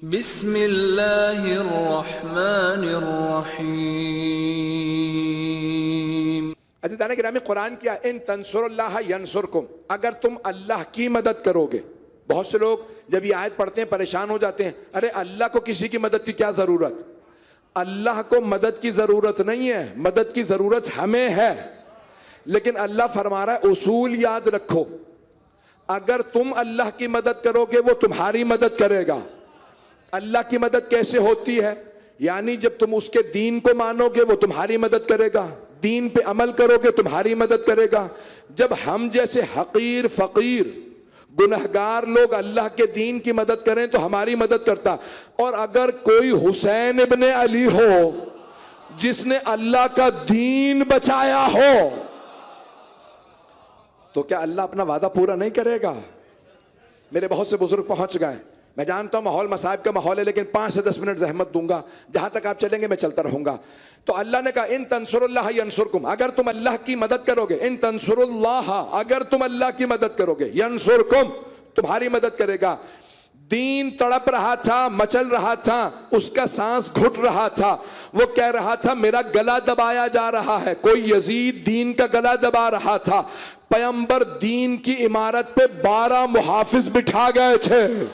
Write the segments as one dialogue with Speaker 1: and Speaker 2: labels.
Speaker 1: बिस्मिल्लाहिर्रहमानिर्रहीम।
Speaker 2: अज़ीज़ान गिरामी, कुरान क्या, इन तंसुरुल्लाह यंसुरकुम, अगर तुम अल्लाह की मदद करोगे। बहुत से लोग जब ये आयत पढ़ते हैं परेशान हो जाते हैं, अरे अल्लाह को किसी की मदद की क्या जरूरत। अल्लाह को मदद की जरूरत नहीं है, मदद की जरूरत हमें है। लेकिन अल्लाह फरमा रहा है उसूल याद रखो, अगर तुम अल्लाह की मदद करोगे वो तुम्हारी मदद करेगा। अल्लाह की मदद कैसे होती है, यानी जब तुम उसके दीन को मानोगे वो तुम्हारी मदद करेगा, दीन पे अमल करोगे तुम्हारी मदद करेगा। जब हम जैसे हकीर फकीर गुनहगार लोग अल्लाह के दीन की मदद करें तो हमारी मदद करता। और अगर कोई हुसैन इब्ने अली हो जिसने अल्लाह का दीन बचाया हो तो क्या अल्लाह अपना वादा पूरा नहीं करेगा। मेरे बहुत से बुजुर्ग पहुंच गए, मैं जानता हूं माहौल मसाइब का माहौल है, लेकिन 5 से 10 मिनट जहमत दूंगा, जहां तक आप चलेंगे मैं चलता रहूंगा। तो अल्लाह ने कहा इन तंसुरुल्लाह यंसुरकुम, अगर तुम अल्लाह की मदद करोगे, इन तंसुरुल्लाह, अगर तुम अल्लाह की मदद करोगे, यंसुरकुम, तुम्हारी मदद करेगा। दीन तड़प रहा था, मचल रहा था, उसका सांस घुट रहा था, वो कह रहा था मेरा गला दबाया जा रहा है। कोई यजीद दीन का गला दबा रहा था, पैगंबर दीन की इमारत पे 12 मुहाफिज बिठा गए थे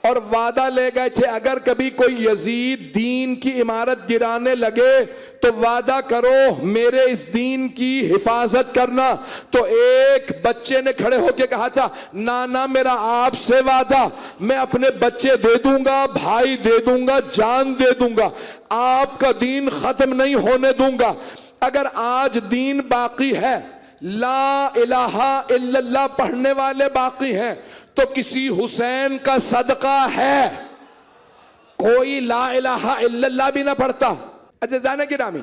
Speaker 2: और वादा ले गए थे अगर कभी कोई यजीद दीन की इमारत गिराने लगे तो वादा करो मेरे इस दीन की हिफाजत करना। तो एक बच्चे ने खड़े होकर कहा था नाना मेरा आपसे वादा, मैं अपने बच्चे दे दूंगा, भाई दे दूंगा, जान दे दूंगा, आपका दीन खत्म नहीं होने दूंगा। अगर आज दीन बाकी है, ला इलाहा इल्लल्लाह पढ़ने वाले बाकी हैं, तो किसी हुसैन का सदका है। कोई ला इलाहा इल्लल्लाह भी ना पढ़ता। अज़ीज़ान गिरामी,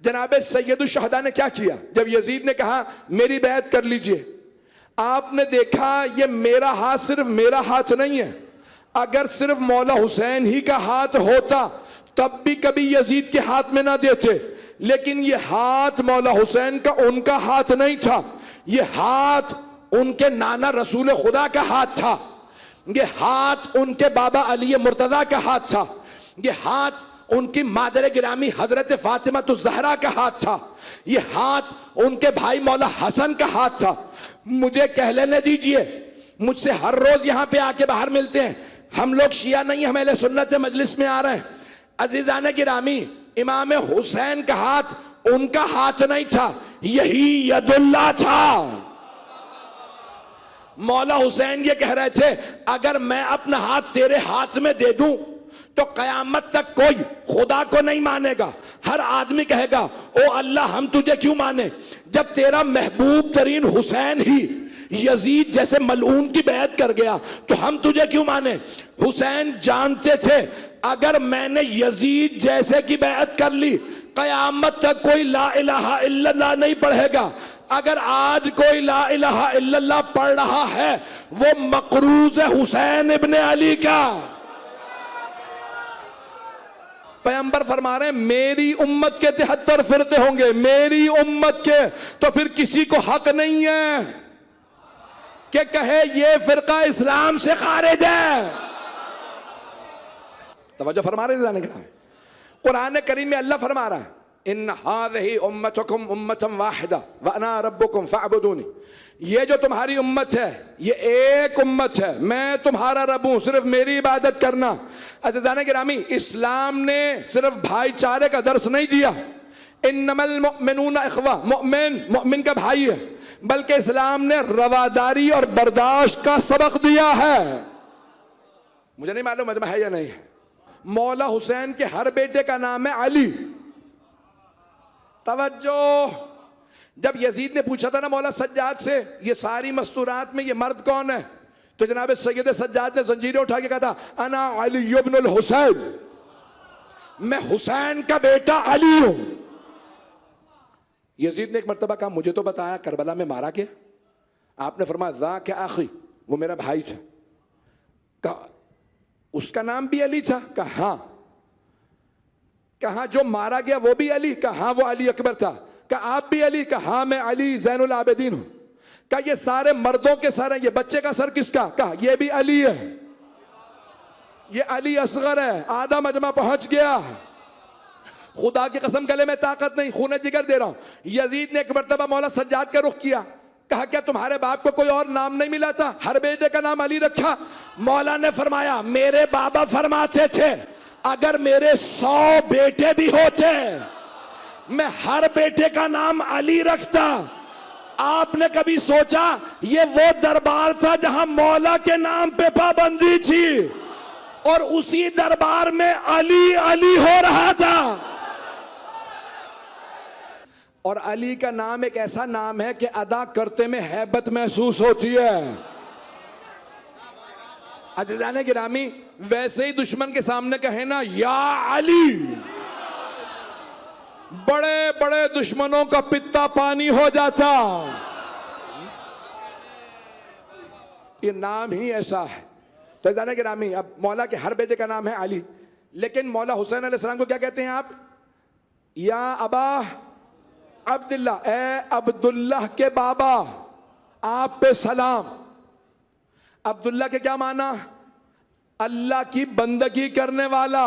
Speaker 2: जनाब सैयदुश शहदा ने क्या किया, जब यजीद ने कहा मेरी बैत कर लीजिए, आपने देखा ये मेरा हाथ सिर्फ मेरा हाथ नहीं है, अगर सिर्फ मौला हुसैन ही का हाथ होता तब भी कभी यजीद के हाथ में ना देते। लेकिन ये हाथ मौला हुसैन का उनका हाथ नहीं था, ये हाथ उनके नाना रसूल खुदा का हाथ था, ये हाथ उनके बाबा अली मुर्तजा का हाथ था, ये हाथ उनकी मादर गिरामी हजरत फातिमा तो जहरा का हाथ था, ये हाथ उनके भाई मौला हसन का हाथ था। मुझे कह लेने दीजिए, मुझसे हर रोज यहां पे आके बाहर मिलते हैं, हम लोग शिया नहीं, हम अहले सुन्नत मजलिस में आ रहे हैं। अजीजान गिरामी, इमाम हुसैन का हाथ उनका हाथ नहीं था, यही यदुल्लाह था। मौला हुसैन ये कह रहे थे अगर मैं अपना हाथ तेरे हाथ में दे दूं तो कयामत तक कोई खुदा को नहीं मानेगा। हर आदमी कहेगा ओ अल्लाह हम तुझे क्यों माने, जब तेरा महबूब तरीन हुसैन ही यजीद जैसे मलऊन की बैत कर गया तो हम तुझे क्यों माने। हुसैन जानते थे अगर मैंने यजीद जैसे की बैत कर ली कयामत तक कोई ला इलाहा इल्लल्लाह नहीं पढ़ेगा। अगर आज कोई ला इलाहा इल्लल्लाह पढ़ रहा है वो मकरूज है हुसैन इब्ने अली का। पैगंबर फरमा रहे हैं मेरी उम्मत के 73 फिरके होंगे, मेरी उम्मत के, तो फिर किसी को हक नहीं है कि कहे ये फिरका इस्लाम से खारिज है। तवज्जो फरमा रहे हैं, कुरान करीम में अल्लाह फरमा रहा है इन हाज़िही उम्मतुकुम उम्मतन वाहिदा व अना रब्बुकुम फअबुदूनी, ये जो तुम्हारी उम्मत है ये एक उम्मत है, मैं तुम्हारा रब हूं, सिर्फ मेरी इबादत करना। अज़ीज़ान गिरामी, इस्लाम ने सिर्फ भाईचारे का दर्स नहीं दिया, इन्नमल मुमिनूना इख्वा, मोमिन का भाई है, बल्कि इस्लाम ने रवादारी और बर्दाश्त का सबक दिया है। मुझे नहीं मालूम मजमा है या नहीं है, मौला हुसैन के हर बेटे का नाम है अली। तवज्जो, जब यजीद ने पूछा था ना मौला सज्जाद से ये सारी मस्तूरात में ये मर्द कौन है, तो जनाब सैयद सज्जाद ने जंजीरें उठा के कहा था अना अली इब्नुल हुसैन, मैं हुसैन का बेटा अली हूं। यजीद ने एक मर्तबा कहा मुझे तो बताया करबला में मारा गया, आपने फरमाया ज़ा के आखी, वो मेरा भाई था। कहा उसका नाम भी अली था, कहा हाँ। कहा जो मारा गया वो भी अली, कहा हाँ वो अली अकबर था। कहा आप भी अली, कहा हाँ मैं अली ज़ैनुल आबिदीन हूं। कहा ये सारे मर्दों के सर हैं, ये बच्चे का सर किसका, कहा ये भी अली है। ये अली असगर है, आधा मजमा पहुंच गया। खुदा की कसम गले में ताकत नहीं, खून जिगर दे रहा हूं। यजीद ने एक मरतबा मौला सज्जाद का रुख किया, कहा क्या तुम्हारे बाप को कोई और नाम नहीं मिला था, हर बेटे का नाम अली रखा? मौला ने फरमाया मेरे बाबा फरमाते थे अगर मेरे 100 बेटे भी होते मैं हर बेटे का नाम अली रखता। आपने कभी सोचा ये वो दरबार था जहां मौला के नाम पे पाबंदी थी और उसी दरबार में अली अली हो रहा था। और अली का नाम एक ऐसा नाम है कि अदा करते में हैबत महसूस होती है। अज़ीज़ाने गिरामी, वैसे ही दुश्मन के सामने कहे ना या अली, बड़े बड़े दुश्मनों का पित्ता पानी हो जाता। ये नाम ही ऐसा है। तो अज़ीज़ाने गिरामी, अब मौला के हर बेटे का नाम है अली, लेकिन मौला हुसैन अलैहिस्सलाम को क्या कहते हैं आप? या अबा अब्दुल्ला, ए अब्दुल्लाह के बाबा, आप पे सलाम। अब्दुल्ला के क्या माना? अल्लाह की बंदगी करने वाला।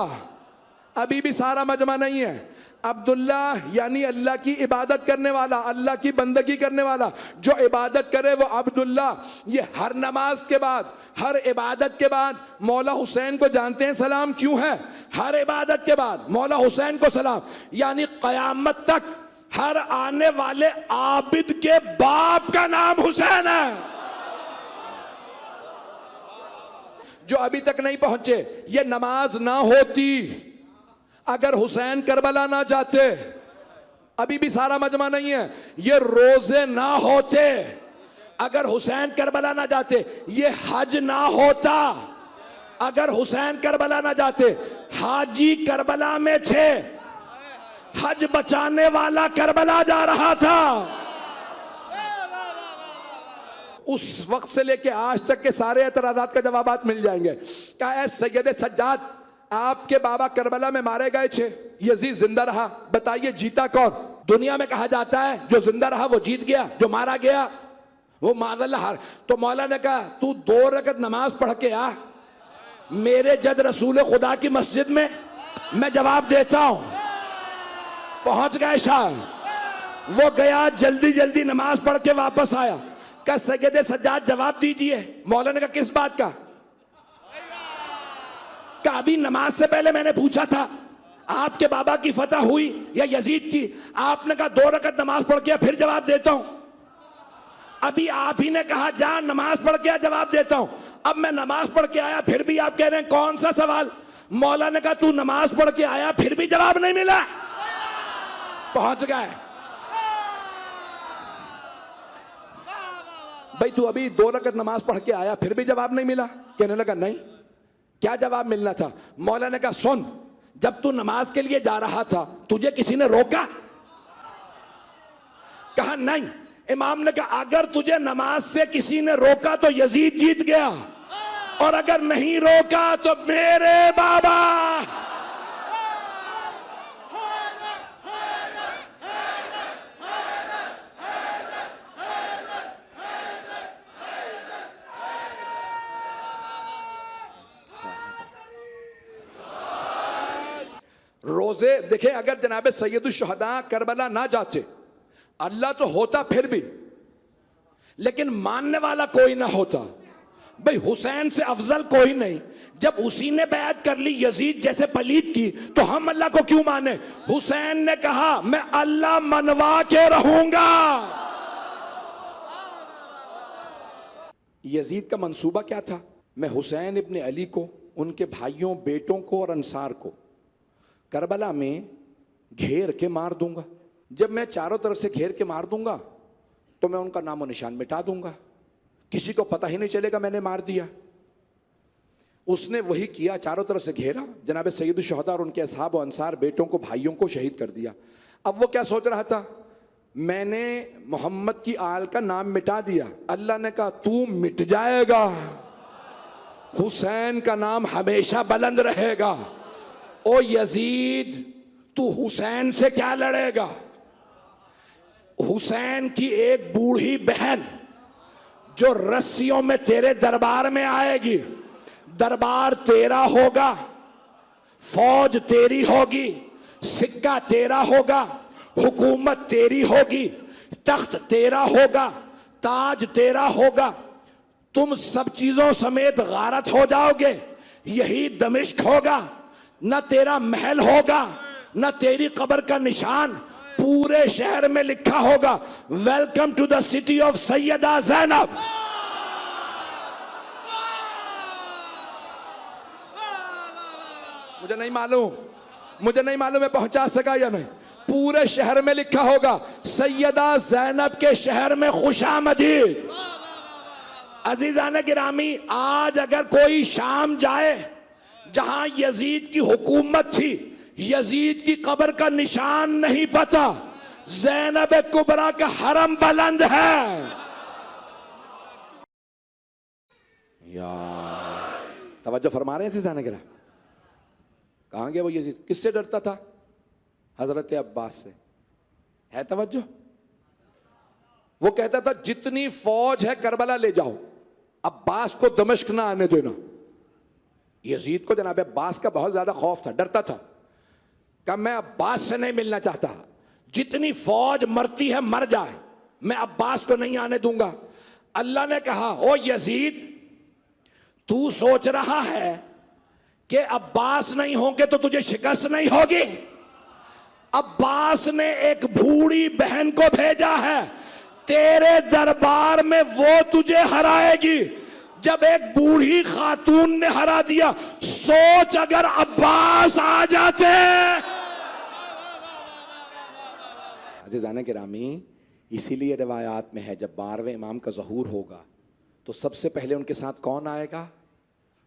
Speaker 2: अभी भी सारा मजमा नहीं है। अब्दुल्ला यानी अल्लाह की इबादत करने वाला, अल्लाह की बंदगी करने वाला। जो इबादत करे वो अब्दुल्ला। ये हर नमाज के बाद, हर इबादत के बाद मौला हुसैन को जानते हैं सलाम क्यों है? हर इबादत के बाद मौला हुसैन को सलाम, यानी कयामत तक हर आने वाले आबिद के बाप का नाम हुसैन है। जो अभी तक नहीं पहुंचे, ये नमाज ना होती अगर हुसैन करबला ना जाते, अभी भी सारा मजमा नहीं है। ये रोजे ना होते अगर हुसैन करबला ना जाते, ये हज ना होता अगर हुसैन करबला ना जाते। हाजी करबला में थे, हज बचाने वाला करबला जा रहा था। उस वक्त से लेके आज तक के सारे एतराजात का जवाबात मिल जाएंगे। क्या है सैयद सज्जाद, आपके बाबा करबला में मारे गए थे, यजीद जिंदा रहा, बताइए जीता कौन? दुनिया में कहा जाता है जो जिंदा रहा वो जीत गया, जो मारा गया वो मादल्ला हार। तो मौला ने कहा तू 2 रकत नमाज पढ़ के आ मेरे जद रसूल खुदा की मस्जिद में, मैं जवाब देता हूं। पहुंच गए शाह, वो गया जल्दी जल्दी नमाज पढ़ के वापस आया। कहा सैयद सज्जाद जवाब दीजिए। मौला ने कहा किस बात का? कहा अभी नमाज से पहले मैंने पूछा था आपके बाबा की फतह हुई या यजीद की, आपने कहा 2 रकत नमाज पढ़ के फिर जवाब देता हूं। अभी आप ही ने कहा जा नमाज पढ़ के जवाब देता हूं। अब मैं नमाज पढ़ के आया फिर भी आप कह रहे हैं कौन सा सवाल? मौला ने कहा तू नमाज पढ़ के आया फिर भी जवाब नहीं मिला। पहुंच गए भाई, तू अभी 2 रकत नमाज पढ़ के आया फिर भी जवाब नहीं मिला। कहने लगा नहीं, क्या जवाब मिलना था? मौला ने कहा सुन, जब तू नमाज के लिए जा रहा था तुझे किसी ने रोका? कहा नहीं। इमाम ने कहा अगर तुझे नमाज से किसी ने रोका तो यजीद जीत गया, और अगर नहीं रोका तो मेरे बाबा। रोजे देखें, अगर जनाबे सैयदुल शुहदा करबला ना जाते, अल्लाह तो होता फिर भी, लेकिन मानने वाला कोई ना होता। भाई हुसैन से अफजल कोई नहीं। जब उसी ने बैत कर ली यजीद जैसे पलीत की, तो हम अल्लाह को क्यों माने? हुसैन ने कहा मैं अल्लाह मनवा के रहूंगा। यजीद का मंसूबा क्या था? मैं हुसैन इब्ने अली को, उनके भाइयों, बेटों को और अंसार को करबला में घेर के मार दूंगा। जब मैं चारों तरफ से घेर के मार दूंगा तो मैं उनका नामो निशान मिटा दूंगा, किसी को पता ही नहीं चलेगा मैंने मार दिया। उसने वही किया, चारों तरफ से घेरा, जनाब सैयदुल शुहदा और उनके असहाब और अंसार, बेटों को, भाइयों को शहीद कर दिया। अब वो क्या सोच रहा था? मैंने मोहम्मद की आल का नाम मिटा दिया। अल्लाह ने कहा तू मिट जाएगा, हुसैन का नाम हमेशा बुलंद रहेगा। ओ यजीद, तू हुसैन से क्या लड़ेगा? हुसैन की एक बूढ़ी बहन जो रस्सियों में तेरे दरबार में आएगी, दरबार तेरा होगा, फौज तेरी होगी, सिक्का तेरा होगा, हुकूमत तेरी होगी, तख्त तेरा होगा, ताज तेरा होगा, तुम सब चीजों समेत गारत हो जाओगे। यही दमिश्क होगा, न तेरा महल होगा, न तेरी कब्र का निशान। पूरे शहर में लिखा होगा, welcome to the city of Sayyida Zainab. मुझे नहीं मालूम मैं पहुंचा सका या नहीं। पूरे शहर में लिखा होगा, सैयदा ज़ैनब के शहर में खुशामदीद। अजीज़ान गिरामी, आज अगर कोई शाम जाए जहां यजीद की हुकूमत थी, यजीद की कब्र का निशान नहीं पता, ज़ैनब कुबरा का हरम बुलंद है। यार तवज्जो फरमा रहे हैं अजीज़ान गिरामी? कहां गया वो यजीद? किससे डरता था? हजरत अब्बास से। है तवज्जो? वो कहता था जितनी फौज है करबला ले जाओ, अब्बास को दमिश्क ना आने देना। यजीद को जनाब अब्बास का बहुत ज्यादा खौफ था, डरता था। कहा मैं अब्बास से नहीं मिलना चाहता, जितनी फौज मरती है मर जाए, मैं अब्बास को नहीं आने दूंगा। अल्लाह ने कहा, ओ यजीद, तू सोच रहा है कि अब्बास नहीं होंगे तो तुझे शिकस्त नहीं होगी? अब्बास ने एक बूढ़ी बहन को भेजा है, तेरे दरबार में वो तुझे हराएगी। जब एक बूढ़ी खातून ने हरा दिया, सोच अगर अब्बास आ जाते। अज़ीज़ान गिरामी, इसीलिए रिवायात में है जब 12वें इमाम का ज़हूर होगा तो सबसे पहले उनके साथ कौन आएगा?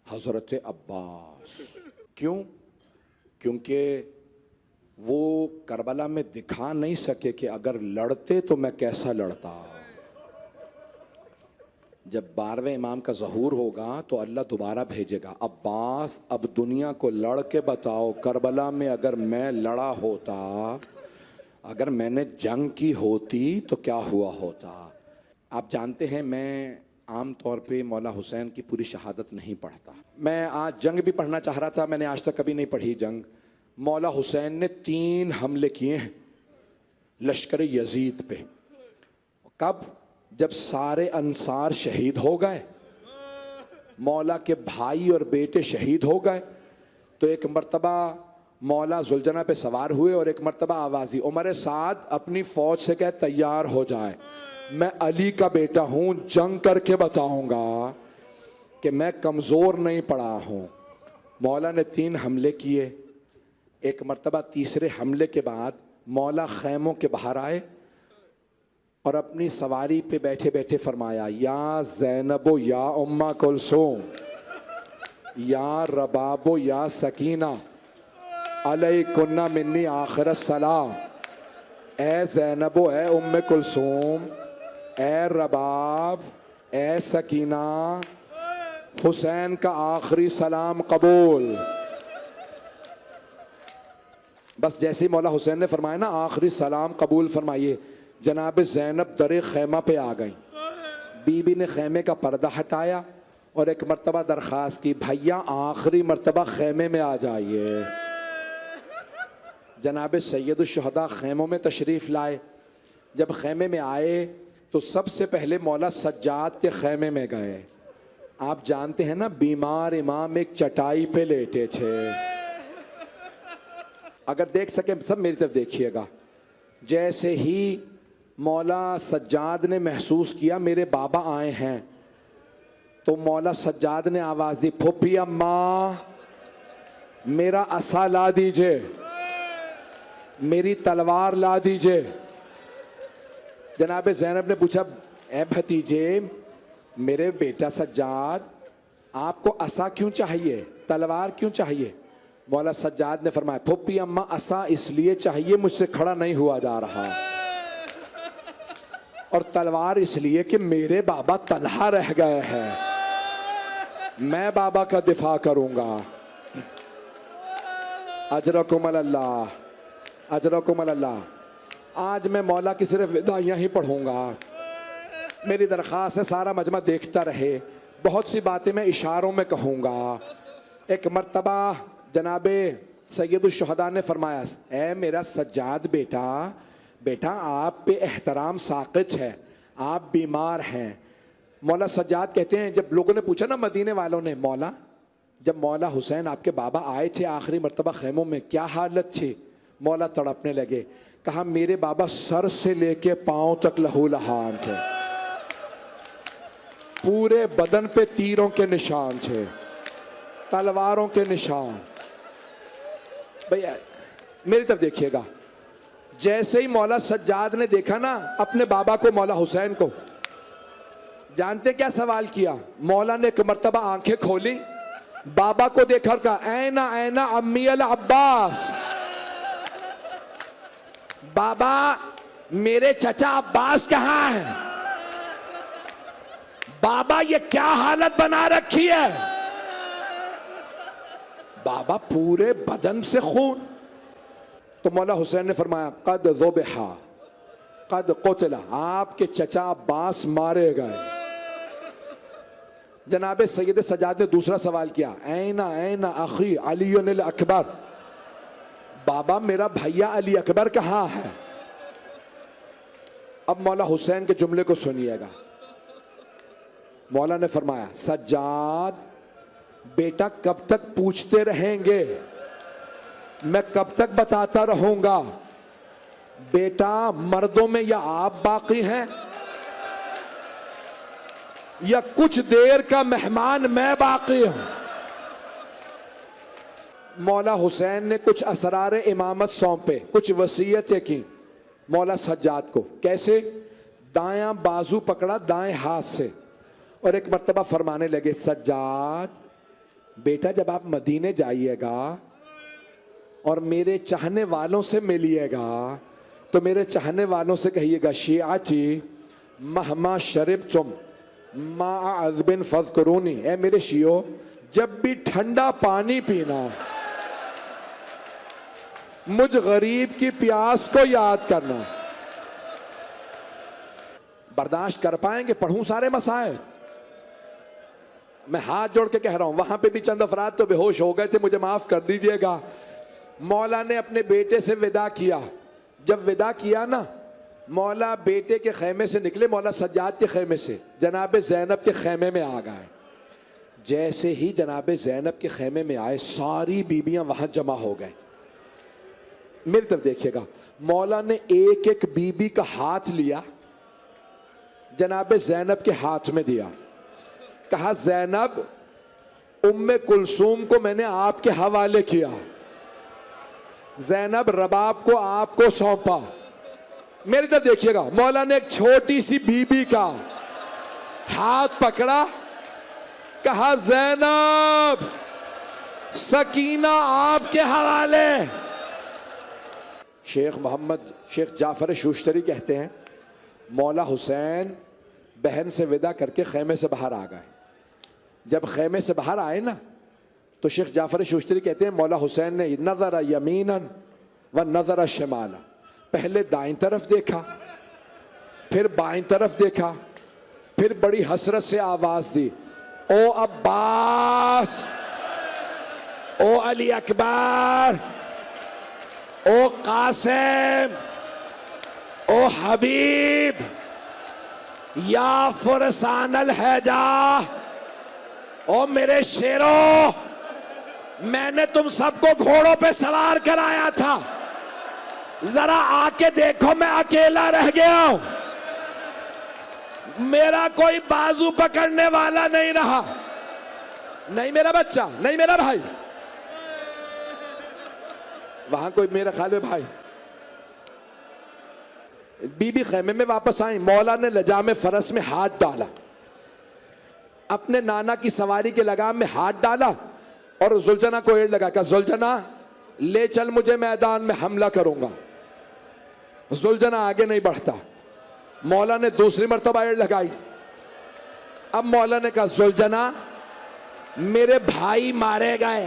Speaker 2: हजरत अब्बास। क्यों? क्योंकि वो करबला में दिखा नहीं सके कि अगर लड़ते तो मैं कैसा लड़ता। जब 12वें इमाम का ज़हूर होगा तो अल्लाह दोबारा भेजेगा, अब्बास अब दुनिया को लड़ के बताओ, करबला में अगर मैं लड़ा होता, अगर मैंने जंग की होती तो क्या हुआ होता। आप जानते हैं मैं आम तौर पे मौला हुसैन की पूरी शहादत नहीं पढ़ता। मैं आज जंग भी पढ़ना चाह रहा था, मैंने आज तक कभी नहीं पढ़ी जंग। मौला हुसैन ने 3 हमले किए हैं लश्कर यजीद पे। कब? जब सारे अंसार शहीद हो गए, मौला के भाई और बेटे शहीद हो गए, तो एक मर्तबा मौला जुलजना पे सवार हुए और एक मर्तबा आवाज़ी उमर साद अपनी फौज से कहे तैयार हो जाए, मैं अली का बेटा हूं, जंग करके बताऊंगा कि मैं कमज़ोर नहीं पड़ा हूं। मौला ने 3 हमले किए। एक मर्तबा तीसरे हमले के बाद मौला खैमों के बाहर आए और अपनी सवारी पे बैठे बैठे फरमाया, या ज़ैनबो या उम्मा कुलसूम, या रबाबो या सकीना, अलैकुन्ना मिन्नी आखिर सलाम। ए ज़ैनबो, ए उम्मे कुलसूम, ए रबाब, ए सकीना, हुसैन का आखिरी सलाम कबूल। बस जैसे ही मौला हुसैन ने फरमाया ना आखिरी सलाम कबूल फरमाइए, जनाब ज़ैनब दरे खैमा पे आ गई। बीबी ने खैमे का पर्दा हटाया और एक मर्तबा दरख्वास्त की, भैया आखिरी मर्तबा खैमे में आ जाइए। जनाब सैयदुश्शुहदा खैमों में तशरीफ़ लाए। जब खैमे में आए तो सबसे पहले मौला सज्जाद के खैमे में गए। आप जानते हैं ना, बीमार इमाम एक चटाई पे लेटे थे। अगर देख सके सब मेरी तरफ देखिएगा। जैसे ही मौला सज्जाद ने महसूस किया मेरे बाबा आए हैं, तो मौला सज्जाद ने आवाज़ दी, फुप्पी अम्मा मेरा असा ला दीजिए, मेरी तलवार ला दीजिए। जनाब ज़ैनब ने पूछा, ए भतीजे मेरे बेटा सज्जाद, आपको असा क्यों चाहिए, तलवार क्यों चाहिए? मौला सज्जाद ने फरमाया, फुप्पी अम्मा असा इसलिए चाहिए मुझसे खड़ा नहीं हुआ जा रहा, और तलवार इसलिए कि मेरे बाबा तन्हा रह गए हैं, मैं बाबा का दिफा करूंगा। अजरकुम अल्लाह, अजरकुम अल्लाह। आज मैं मौला की सिर्फ विदाइयाँ ही पढ़ूंगा। मेरी दरख्वास्त है सारा मजमा देखता रहे। बहुत सी बातें मैं इशारों में कहूँगा। एक मर्तबा जनाबे सैयदुल शुहदा ने फरमाया, ए मेरा सज्जाद बेटा, बेटा आप पे एहतराम साक़ित है, आप बीमार हैं। मौला सज्जाद कहते हैं, जब लोगों ने पूछा ना मदीने वालों ने, मौला जब मौला हुसैन आपके बाबा आए थे आखिरी मर्तबा खैमों में, क्या हालत थी? मौला तड़पने लगे। कहा मेरे बाबा सर से लेके पांव तक लहू लहान थे, पूरे बदन पे तीरों के निशान थे, तलवारों के निशान। भैया मेरी तरफ देखिएगा, जैसे ही मौला सज्जाद ने देखा ना अपने बाबा को, मौला हुसैन को, जानते क्या सवाल किया? मौला ने एक मर्तबा आंखें खोली, बाबा को देखा और कहा, ऐना ऐना अम्मी अल अब्बास, बाबा मेरे चचा अब्बास कहां हैं? बाबा ये क्या हालत बना रखी है? बाबा पूरे बदन से खून। तो मौला हुसैन ने फरमाया, कद ज़ुबिहा कद क़ुतिला, आपके चचा अब्बास मारे गए। जनाबे सैयद सज्जाद ने दूसरा सवाल किया, ऐना ऐना अखी अली अकबर, बाबा मेरा भैया अली अकबर कहाँ है? अब मौला हुसैन के जुमले को सुनिएगा। मौला ने फरमाया, सज्जाद बेटा कब तक पूछते रहेंगे, मैं कब तक बताता रहूंगा? बेटा मर्दों में या आप बाकी हैं या कुछ देर का मेहमान मैं बाकी हूं। मौला हुसैन ने कुछ असरार इमामत सौंपे, कुछ वसीयतें की मौला सज्जाद को। कैसे? दायां बाजू पकड़ा दाएं हाथ से और एक मर्तबा फरमाने लगे, सज्जाद बेटा जब आप मदीने जाइएगा और मेरे चाहने वालों से मिलिएगा तो मेरे चाहने वालों से कहिएगा, शियाची महमा शरीब तुम मा अज़बिन फ़ज़्कुरूनी, ए मेरे शियो जब भी ठंडा पानी पीना मुझ गरीब की प्यास को याद करना। बर्दाश्त कर पाएंगे? पढ़ूं सारे मसाइल? मैं हाथ जोड़ के कह रहा हूं, वहां पे भी चंद अफराद तो बेहोश हो गए थे, मुझे माफ कर दीजिएगा। मौला ने अपने बेटे से विदा किया। जब विदा किया ना, मौला बेटे के खेमे से निकले, मौला सज्जाद के खेमे से जनाब ज़ैनब के खेमे में आ गए। जैसे ही जनाब ज़ैनब के खेमे में आए, सारी बीबियां वहां जमा हो गए। मेरी तरफ देखिएगा, मौला ने एक एक बीबी का हाथ लिया, जनाब ज़ैनब के हाथ में दिया, कहा ज़ैनब उम्मे कुलसूम को मैंने आपके हवाले किया, ज़ैनब रबाब को आपको सौंपा। मेरी तरफ देखिएगा, मौला ने एक छोटी सी बीबी का हाथ पकड़ा, कहा ज़ैनब सकीना आपके हवाले। शेख जाफर शूश्तरी कहते हैं, मौला हुसैन बहन से विदा करके खेमे से बाहर आ गए। जब खेमे से बाहर आए ना, तो शेख जाफर शूश्तरी कहते हैं, मौला हुसैन ने नज़र यमीनन व नज़र शिमाला, पहले दाईं तरफ देखा, फिर बाईं तरफ देखा, फिर बड़ी हसरत से आवाज दी, ओ अब्बास, ओ अली अकबर, ओ कासिम, ओ हबीब, या फुरसानल हैजा, ओ मेरे शेरों, मैंने तुम सबको घोड़ों पे सवार कराया था, जरा आके देखो मैं अकेला रह गया हूं, मेरा कोई बाजू पकड़ने वाला नहीं रहा, नहीं मेरा बच्चा, नहीं मेरा भाई, वहां कोई मेरा ख्याल में भाई। बीबी खेमे में वापस आई, मौला ने लजाम फरस में हाथ डाला, अपने नाना की सवारी के लगाम में हाथ डाला और जुलझना को एड़ लगा, कहा जुलझना ले चल मुझे मैदान में हमला करूंगा। जुलझना आगे नहीं बढ़ता। मौला ने दूसरी मर्तबा एड़ लगाई। अब मौला ने कहा जुलझना मेरे भाई मारे गए,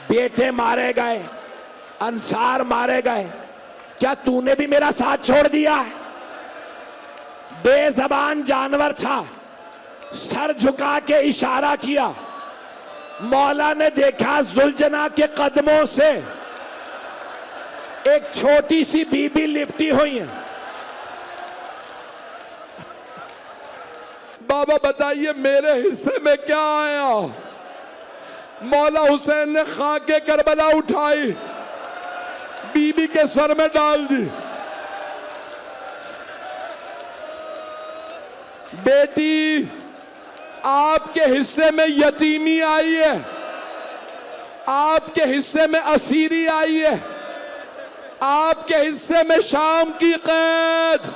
Speaker 2: बेटे मारे गए, अंसार मारे गए, क्या तूने भी मेरा साथ छोड़ दिया? बेज़बान जानवर था,
Speaker 3: सर झुका के इशारा किया। मौला ने देखा जुलजना के कदमों से एक छोटी सी बीबी लिपटी हुई है।
Speaker 2: बाबा बताइए मेरे हिस्से में क्या आया? मौला हुसैन ने खाके करबला उठाई, बीबी के सर में डाल दी। बेटी, आपके हिस्से में यतीमी आई है, आपके हिस्से में असीरी आई है, आपके हिस्से में शाम की कैद।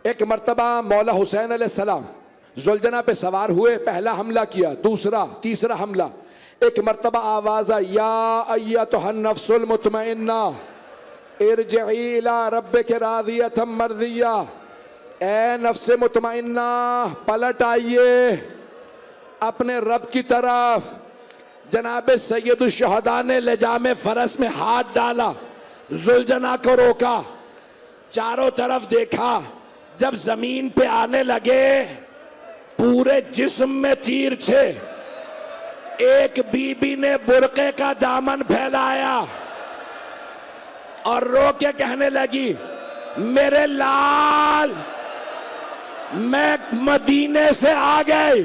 Speaker 2: एक मर्तबा मौला हुसैन अलैहिस्सलाम जुलजना पे सवार हुए, पहला हमला किया, दूसरा तीसरा हमला। एक मर्तबा आवाज आई, या अय्यतुहन नफ्सुल मुतमइन्ना इरजिई इला रब्बिक रादियतम मर्दिया। ए नफ्से मुतमइन्ना, पलट आइए अपने रब की तरफ। जनाब सैयदुल शुहदा ने लेजामे फरस में हाथ डाला, जुलजना को रोका, चारों तरफ देखा। जब जमीन पे आने लगे पूरे जिस्म में तीर थे। एक बीबी ने बुरके का दामन फैलाया और रो के कहने लगी, मेरे लाल, मैं मदीने से आ गई।